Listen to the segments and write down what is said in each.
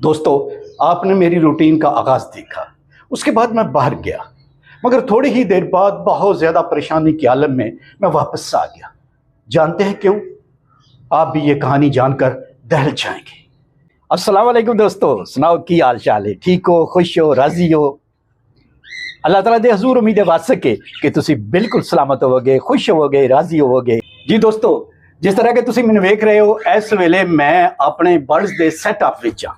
दोस्तों, आपने मेरी रूटीन का आगाज़ देखा। उसके बाद मैं बाहर गया, मगर थोड़ी ही देर बाद बहुत ज़्यादा परेशानी के आलम में मैं वापस आ गया। जानते हैं क्यों? आप भी ये कहानी जानकर दहल जाएंगे। अस्सलाम वालेकुम दोस्तों, सुनाओ की हाल चाल है? ठीक हो, खुश हो, राजी हो? अल्लाह ताला दे हजूर उम्मीद है वाद सके कि तुसी बिल्कुल सलामत होवोगे, खुश होवोगे, राजी होवोगे। जी दोस्तों, जिस तरह के तुसी मैनूं वेख रहे हो, इस वेले मैं अपने बर्ड्स दे सैटअप विच हां।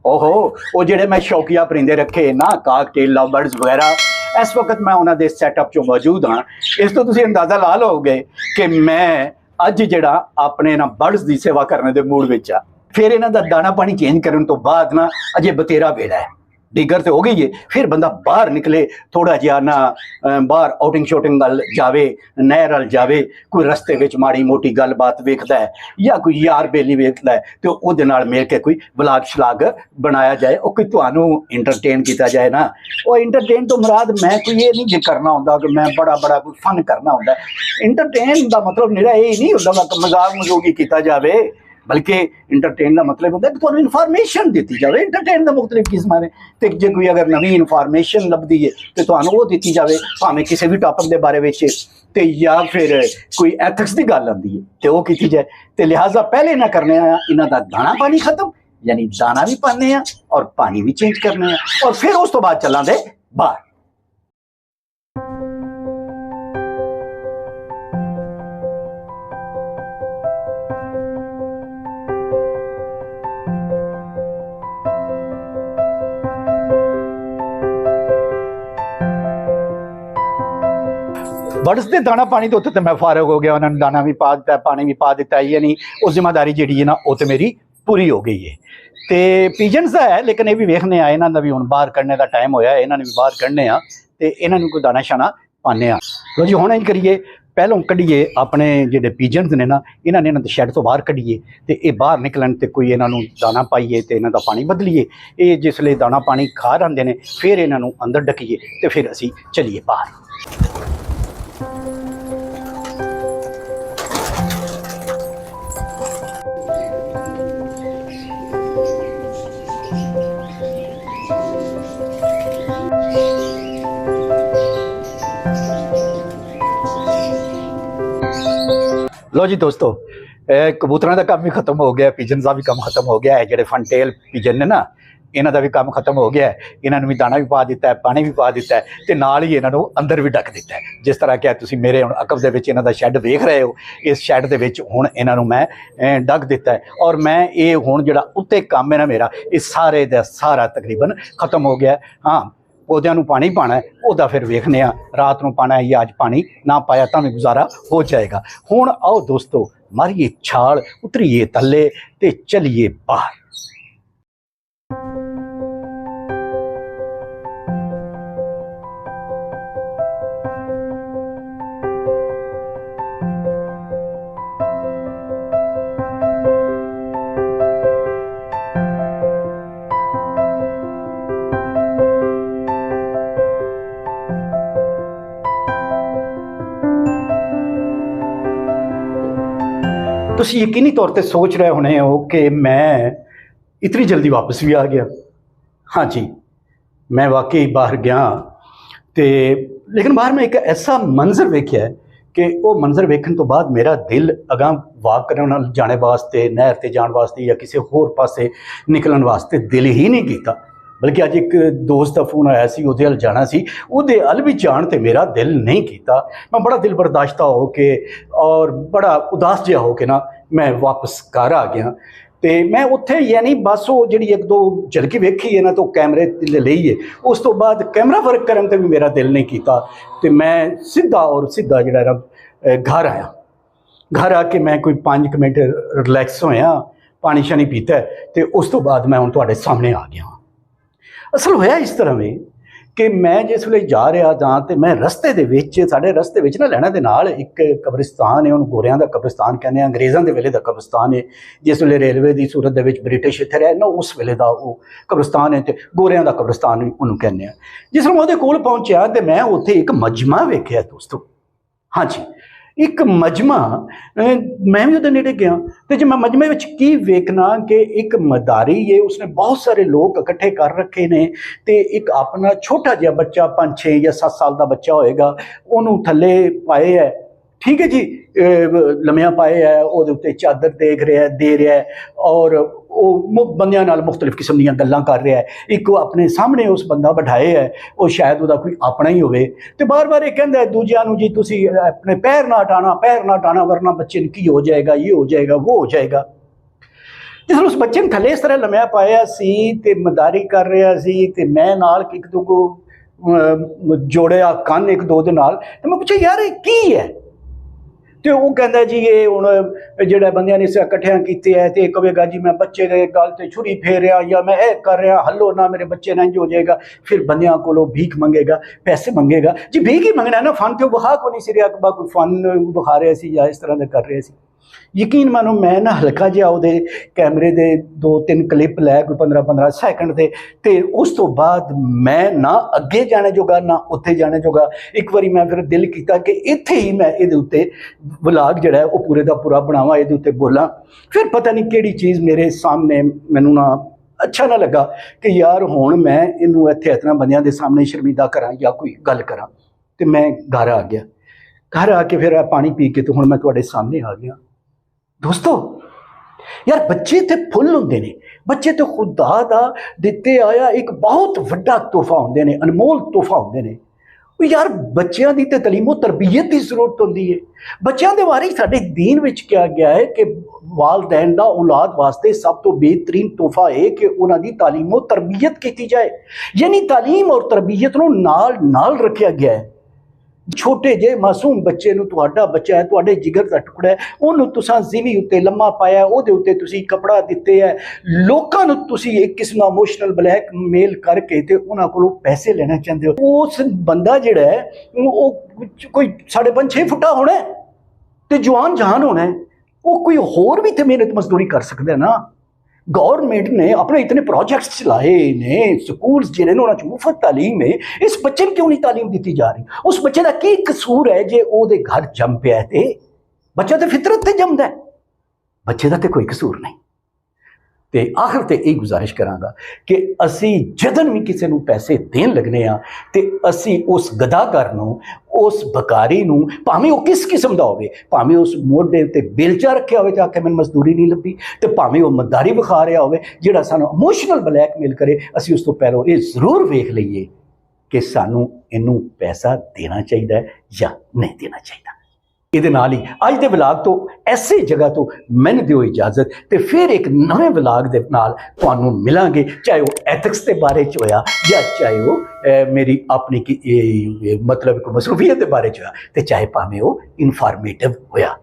ओहो, वो जेडे मैं शौकिया परिंदे रखे ना, काक टेल लव बर्ड्स वगैरह, इस वक्त मैं उन्होंने सैटअप चो मौजूद हाँ। इस तो तुसी अंदाजा ला लोगे कि मैं अज जेड़ा अपने ना बर्ड्स की सेवा करने के मूड विच आ। फिर इन्हां दा दाना पानी चेंज करने तो बाद ना अजे बतेरा वेला है, डिगर तो हो गई है। फिर बंदा बाहर निकले, थोड़ा जिहा ना बाहर आउटिंग शूटिंग गल जावे, नहर अल जावे, कोई रस्ते विच माड़ी मोटी गलबात वेखदा है या कोई यार बेली वेखदा है तो उहदे नाल मिल के कोई ब्लॉग शलाग बनाया जाए, और कोई तुहानू इंटरटेन किया जाए ना। और इंटरटेन तो मुराद मैं कोई ये नहीं जे करना होंदा कि मैं बड़ा बड़ा कोई फन करना होंदा। इंटरटेन का मतलब मेरा ये नहीं होंदा कि मजाक मजूकी किया जाए, बल्कि इंटरटेन का मतलब होता है कि तुहानू इन्फॉर्मेशन दी जाए। इंटरटेन का मुख्तलिफ किस्मां ने, तो जे कोई अगर नवी इन्फॉर्मेशन लभदी है तो तुहानू वो दी जाए, भावें किसी भी टॉपिक के बारे में, तो या फिर कोई एथिक्स की गल आती है तो वो की जाए। तो लिहाजा पहले ना करने इन्हां दा दाना पानी खत्म, यानी दाना भी पाने और पानी भी चेंज करने, और फिर उस तो बाद चलांदे बाहर। बर्ड्स के दाना पानी तो उत्ते तो मैं फारग हो गया, उन्होंने दाना भी पा दिता, पानी भी पा दिता, यानी वो जिम्मेदारी जी है ना वो तो मेरी पूरी हो गई है। तो पीजन्स का है, लेकिन ये भी वेखने आ, इन्हों का भी हम बाहर कढ़ने का टाइम होया, इन्होंने भी बाहर कढ़ने तो इन्हों कोई दाना शाना पाने। लो जी, हुण इंज करिए, पहलों कढ़िए अपने जेडे पीजन्स ने ना, इन्होंने इन्होंने शैड तो बाहर कढ़िए, तो ये बाहर निकलन तो कोई इन्हों दाना पाइए तो इन्हों का पानी बदलीए। ये जिसले दाना पानी खा रहे हैं फिर इन्हों अंदर डकीए, तो फिर असी चलीए बाहर। लो जी दोस्तों, कबूतरों का काम भी खत्म हो गया, पिजन का भी काम खत्म हो गया है। जेडे फनटेल पिजन ने ना, इन्हों का भी काम खत्म हो गया है। इन्होंने भी दाना भी पा दिता है, पानी भी पा दिता है, तो नाल ही इन्हों अंदर भी ढक दिता है। जिस तरह क्या तुसीं मेरे हुण अकब दे विच इन्हां दा शैड वेख रहे हो, इस शैड दे विच हुण इन्हों मैं ढक दिता है। और मैं ये हुण जिहड़ा उत्ते काम है ना मेरा, ये सारे दा सारा तकरीबन खत्म हो गया। हाँ, पौधों को पानी पाना है, वह फिर वेखने रात को पाना है या अज पानी ना पाया तो भी गुजारा हो जाएगा। हुण आओ दोस्तों, मारिए छाल, उतरीए थल्ले ते चलिए बाहर। तुसीं यकीनी तौर पर सोच रहे होने हो कि मैं इतनी जल्दी वापस भी आ गया। हाँ जी, मैं वाकई बाहर गया, तो लेकिन बाहर मैं एक ऐसा मंजर वेख्या है कि वो मंजर वेखन तो बाद मेरा दिल अगां वाक करने जाने वास्ते, नहर ते जाने वास्ते या किसी होर पासे निकलने वास्ते दिल ही नहीं किया। बल्कि अज एक दोस्त का फोन आया सी, उहदे हल जाना सी, उहदे हल भी जान ते मेरा दिल नहीं किया। मैं बड़ा दिल बर्दाश्ता हो के और बड़ा उदास जिहा हो के ना मैं वापस घर आ गया। तो मैं उत्थे यानी बस वो जी एक दो झलकी वेखी है ना, तो कैमरे ले है, उस तो बाद कैमरा वर्क करने भी मेरा दिल नहीं किया। तो मैं सीधा जो घर आया। घर आके मैं कोई 5 मिनट रिलैक्स होया, पानी शानी पीता, तो उस तो बाद मैं हुण तुहाडे सामने आ गया। असल होया इस तरह में कि मैं जिस वे जा रहा था, तो मैं रस्ते दे विच, साडे रस्ते विच ना लैणा दे नाल एक कब्रिस्तान है, उन्होंने गोरियां दा कब्रिस्तान कहने, अंग्रेज़ों के वेले दा कब्रिस्तान है। जिस वे रेलवे की सूरत दे विच ब्रिटिश इत्थे रहे ना, उस वेले दा वो कब्रिस्तान है, तो गोरियां दा कब्रिस्तान उन्होंने कहने। जिस मैं उहदे कोल पहुंचा तो मैं उत्थे एक मजमा वेख्या दोस्तों। हाँ जी, ਇੱਕ ਮਜਮਾ, ਮੈਂ ਵੀ ਉਹਦੇ ਨੇੜੇ ਗਿਆ ਤੇ ਜੇ ਮੈਂ ਮਜਮੇ ਵਿੱਚ ਕੀ ਵੇਖਣਾ ਕਿ ਇੱਕ ਮਦਾਰੀ ਹੈ, ਉਸਨੇ ਬਹੁਤ ਸਾਰੇ ਲੋਕ ਇਕੱਠੇ ਕਰ ਰੱਖੇ ਨੇ ਤੇ ਇੱਕ ਆਪਣਾ ਛੋਟਾ ਜਿਹਾ ਬੱਚਾ 5 6 ਜਾਂ 7 ਸਾਲ ਦਾ ਬੱਚਾ ਹੋਏਗਾ, ਉਹਨੂੰ ਥੱਲੇ ਪਾਏ ਹੈ, ਠੀਕ ਹੈ ਜੀ, ਲੰਮਿਆਂ ਪਾਏ ਹੈ, ਉਹਦੇ ਉੱਤੇ ਚਾਦਰ ਦੇ ਰਿਹਾ ਹੈ ਔਰ ਉਹ ਬੰਦਿਆਂ ਨਾਲ ਮੁਖਤਲਿਫ ਕਿਸਮ ਦੀਆਂ ਗੱਲਾਂ ਕਰ ਰਿਹਾ ਹੈ। ਇੱਕ ਆਪਣੇ ਸਾਹਮਣੇ ਉਸ ਬੰਦਾ ਬਿਠਾਏ ਹੈ, ਉਹ ਸ਼ਾਇਦ ਉਹਦਾ ਕੋਈ ਆਪਣਾ ਹੀ ਹੋਵੇ ਤੇ ਬਾਰ-ਬਾਰ ਇਹ ਕਹਿੰਦਾ ਹੈ ਦੂਜਿਆਂ ਨੂੰ ਜੀ ਤੁਸੀਂ ਆਪਣੇ ਪੈਰ ਨਾ ਹਟਾਣਾ ਵਰਨਾ ਬੱਚੇ ਨੂੰ ਕੀ ਹੋ ਜਾਏਗਾ, ਇਹ ਹੋ ਜਾਏਗਾ, ਉਹ ਹੋ ਜਾਏਗਾ। ਜਿਸ ਉਸ ਬੱਚੇ ਨੂੰ ਥੱਲੇ ਇਸ ਤਰ੍ਹਾਂ ਲੰਮਿਆ ਪਾਇਆ ਸੀ ਤੇ ਮਦਾਰੀ ਕਰ ਰਿਹਾ ਸੀ ਤੇ ਮੈਂ ਨਾਲ ਇੱਕ ਦੋ ਕੋ ਜੋੜਿਆ ਕੰਨ ਇੱਕ ਦੋ ਦੇ ਨਾਲ ਤੇ ਮੈਂ ਪੁੱਛਿਆ ਯਾਰ ਇਹ ਕੀ ਹੈ? ਤੇ ਉਹ ਕਹਿੰਦਾ ਜੀ ਇਹ ਹੁਣ ਜਿਹੜਾ ਬੰਦਿਆਂ ਨੇ ਇਕੱਠਿਆਂ ਕੀਤੇ ਹੈ ਤੇ ਇਹ ਕਹੇਗਾ ਜੀ ਮੈਂ ਬੱਚੇ ਦੇ ਗੱਲ ਤੇ ਛੁਰੀ ਫੇਰ ਰਿਹਾ ਜਾਂ ਮੈਂ ਇਹ ਕਰ ਰਿਹਾ, ਹੱਲੋ ਨਾ ਮੇਰੇ ਬੱਚੇ ਨਾਲ ਇੰਝ ਹੋ ਜਾਏਗਾ। ਫਿਰ ਬੰਦਿਆਂ ਕੋਲੋਂ ਭੀਖ ਮੰਗੇਗਾ, ਪੈਸੇ ਮੰਗੇਗਾ ਜੀ, ਭੀਖ ਹੀ ਮੰਗਣਾ ਨਾ, ਫਨ ਤੇ ਉਹ ਵਿਖਾ ਕੋ ਨਹੀਂ ਸੀ ਰਿਹਾ, ਕੋਈ ਫਨ ਵਿਖਾ ਰਿਹਾ ਸੀ ਜਾਂ ਇਸ ਤਰ੍ਹਾਂ ਦਾ ਕਰ ਰਿਹਾ ਸੀ। ਯਕੀਨ ਮਾਨੋ ਮੈਂ ਨਾ ਹਲਕਾ ਜਿਹਾ ਉਹਦੇ ਕੈਮਰੇ ਦੇ 2-3 ਕਲਿੱਪ ਲੈ ਕੋਈ 15-15 ਸੈਕਿੰਡ ਦੇ ਤੇ ਉਸ ਤੋਂ ਬਾਅਦ ਮੈਂ ਨਾ ਅੱਗੇ ਜਾਣੇ ਜੋਗਾ ਨਾ ਉੱਥੇ ਜਾਣੇ ਜੋਗਾ। ਇੱਕ ਵਾਰੀ ਮੈਂ ਫਿਰ ਦਿਲ ਕੀਤਾ ਕਿ ਇੱਥੇ ਹੀ ਮੈਂ ਇਹਦੇ ਉੱਤੇ ਵਲਾਗ ਜਿਹੜਾ ਉਹ ਪੂਰੇ ਦਾ ਪੂਰਾ ਬਣਾਵਾਂ, ਇਹਦੇ ਉੱਤੇ ਬੋਲਾਂ। ਫਿਰ ਪਤਾ ਨਹੀਂ ਕਿਹੜੀ ਚੀਜ਼ ਮੇਰੇ ਸਾਹਮਣੇ ਮੈਨੂੰ ਨਾ ਅੱਛਾ ਨਾ ਲੱਗਾ ਕਿ ਯਾਰ ਹੁਣ ਮੈਂ ਇਹਨੂੰ ਇੱਥੇ ਇਤਨਾ ਬੰਦਿਆਂ ਦੇ ਸਾਹਮਣੇ ਸ਼ਰਮਿੰਦਾ ਕਰਾਂ ਜਾਂ ਕੋਈ ਗੱਲ ਕਰਾਂ। ਤੇ ਮੈਂ ਘਰ ਆ ਗਿਆ, ਘਰ ਆ ਕੇ ਫਿਰ ਪਾਣੀ ਪੀ ਕੇ ਤੇ ਹੁਣ ਮੈਂ ਤੁਹਾਡੇ ਸਾਹਮਣੇ ਆ ਗਿਆ। ਦੋਸਤੋ ਯਾਰ ਬੱਚੇ ਤੇ ਫੁੱਲ ਹੁੰਦੇ ਨੇ, ਬੱਚੇ ਤੇ ਖੁਦਾ ਦਾ ਦਿੱਤੇ ਆਇਆ ਇੱਕ ਬਹੁਤ ਵੱਡਾ ਤੋਹਫਾ ਹੁੰਦੇ ਨੇ, ਅਨਮੋਲ ਤੋਹਫਾ ਹੁੰਦੇ ਨੇ। ਯਾਰ ਬੱਚਿਆਂ ਦੀ ਤੇ ਤਾਲੀਮੋ ਤਰਬੀਅਤ ਦੀ ਜ਼ਰੂਰਤ ਹੁੰਦੀ ਹੈ। ਬੱਚਿਆਂ ਦੇ ਬਾਰੇ ਸਾਡੇ ਦੀਨ ਵਿੱਚ ਕਿਹਾ ਗਿਆ ਹੈ ਕਿ ਵਾਲਦੈਨ ਦਾ ਔਲਾਦ ਵਾਸਤੇ ਸਭ ਤੋਂ ਬਿਹਤਰੀਨ ਤੋਹਫਾ ਹੈ ਕਿ ਉਹਨਾਂ ਦੀ ਤਾਲੀਮੋ ਤਰਬੀਅਤ ਕੀਤੀ ਜਾਏ, ਯਾਨੀ ਤਾਲੀਮ ਔਰ ਤਰਬੀਅਤ ਨੂੰ ਨਾਲ ਰੱਖਿਆ ਗਿਆ ਹੈ। ਛੋਟੇ ਜਿਹੇ ਮਾਸੂਮ ਬੱਚੇ ਨੂੰ, ਤੁਹਾਡਾ ਬੱਚਾ ਹੈ, ਤੁਹਾਡੇ ਜਿਗਰ ਦਾ ਟੁਕੜਾ ਹੈ, ਉਹਨੂੰ ਤੁਸੀਂ ਜ਼ਿਮੀ ਉੱਤੇ ਲੰਮਾ ਪਾਇਆ, ਉਹਦੇ ਉੱਤੇ ਤੁਸੀਂ ਕੱਪੜਾ ਦਿੱਤੇ ਹੈ, ਲੋਕਾਂ ਨੂੰ ਤੁਸੀਂ ਇੱਕ ਕਿਸਮ ਦਾ ਇਮੋਸ਼ਨਲ ਬਲੈਕਮੇਲ ਕਰਕੇ ਤੇ ਉਹਨਾਂ ਕੋਲੋਂ ਪੈਸੇ ਲੈਣਾ ਚਾਹੁੰਦੇ ਹੋ। ਉਸ ਬੰਦਾ ਜਿਹੜਾ ਹੈ ਉਹ ਕੋਈ 5.5-6 ਫੁੱਟਾ ਹੋਣਾ ਤੇ ਜਵਾਨ ਜਹਾਨ ਹੋਣਾ, ਉਹ ਕੋਈ ਹੋਰ ਵੀ ਤੇ ਮਿਹਨਤ ਮਜ਼ਦੂਰੀ ਕਰ ਸਕਦਾ ਨਾ। गवर्नमेंट ने अपने इतने प्रोजेक्ट्स चलाए ने, स्कूल्स जिन्हें उन्होंने च मुफ्त तालीम है, इस बच्चे को क्यों नहीं तालीम दी जा रही? उस बच्चे का की कसूर है जे ओदे घर जम पिया है? बच्चा तो फितरत ते जमदा है, बच्चे का तो कोई कसूर नहीं। ਤੇ ਆਖਰ ਤੇ ਇਹ ਗੁਜ਼ਾਰਿਸ਼ ਕਰਾਂਗਾ ਕਿ ਅਸੀਂ ਜਦੋਂ ਵੀ ਕਿਸੇ ਨੂੰ ਪੈਸੇ ਦੇਣ ਲੱਗਨੇ ਆ ਤੇ ਅਸੀਂ ਉਸ ਗਦਾਕਾਰ ਨੂੰ, ਉਸ ਬਕਾਰੀ ਨੂੰ, ਭਾਵੇਂ ਉਹ ਕਿਸ ਕਿਸਮ ਦਾ ਹੋਵੇ, ਭਾਵੇਂ ਉਸ ਮੋਢੇ ਉੱਤੇ ਬੇਲਚਾ ਰੱਖਿਆ ਹੋਵੇ ਤੇ ਆਖੇ ਮੈਨੂੰ ਮਜ਼ਦੂਰੀ ਨਹੀਂ ਲੱਭੀ, ਤੇ ਭਾਵੇਂ ਉਹ ਮਦਾਰੀ ਵਿਖਾ ਰਿਹਾ ਹੋਵੇ ਜਿਹੜਾ ਸਾਨੂੰ ਇਮੋਸ਼ਨਲ ਬਲੈਕਮੇਲ ਕਰੇ, ਅਸੀਂ ਉਸ ਤੋਂ ਪਹਿਲਾਂ ਇਹ ਜ਼ਰੂਰ ਵੇਖ ਲਈਏ ਕਿ ਸਾਨੂੰ ਇਹਨੂੰ ਪੈਸਾ ਦੇਣਾ ਚਾਹੀਦਾ ਜਾਂ ਨਹੀਂ ਦੇਣਾ ਚਾਹੀਦਾ। ਇਹਦੇ ਨਾਲ ਹੀ ਅੱਜ ਦੇ ਵਲਾਗ ਤੋਂ ਐਸੇ ਜਗ੍ਹਾ ਤੋਂ ਮੈਨੂੰ ਦਿਓ ਇਜਾਜ਼ਤ, ਤੇ ਫਿਰ ਇੱਕ ਨਵੇਂ ਵਲਾਗ ਦੇ ਨਾਲ ਤੁਹਾਨੂੰ ਮਿਲਾਂਗੇ, ਚਾਹੇ ਉਹ ਐਥਿਕਸ ਦੇ ਬਾਰੇ 'ਚ ਹੋਇਆ ਜਾਂ ਚਾਹੇ ਉਹ ਮੇਰੀ ਆਪਣੀ ਮਤਲਬ ਮਸਰੂਫੀਅਤ ਦੇ ਬਾਰੇ 'ਚ ਹੋਇਆ ਤੇ ਚਾਹੇ ਭਾਵੇਂ ਉਹ ਇਨਫੋਰਮੇਟਿਵ ਹੋਇਆ।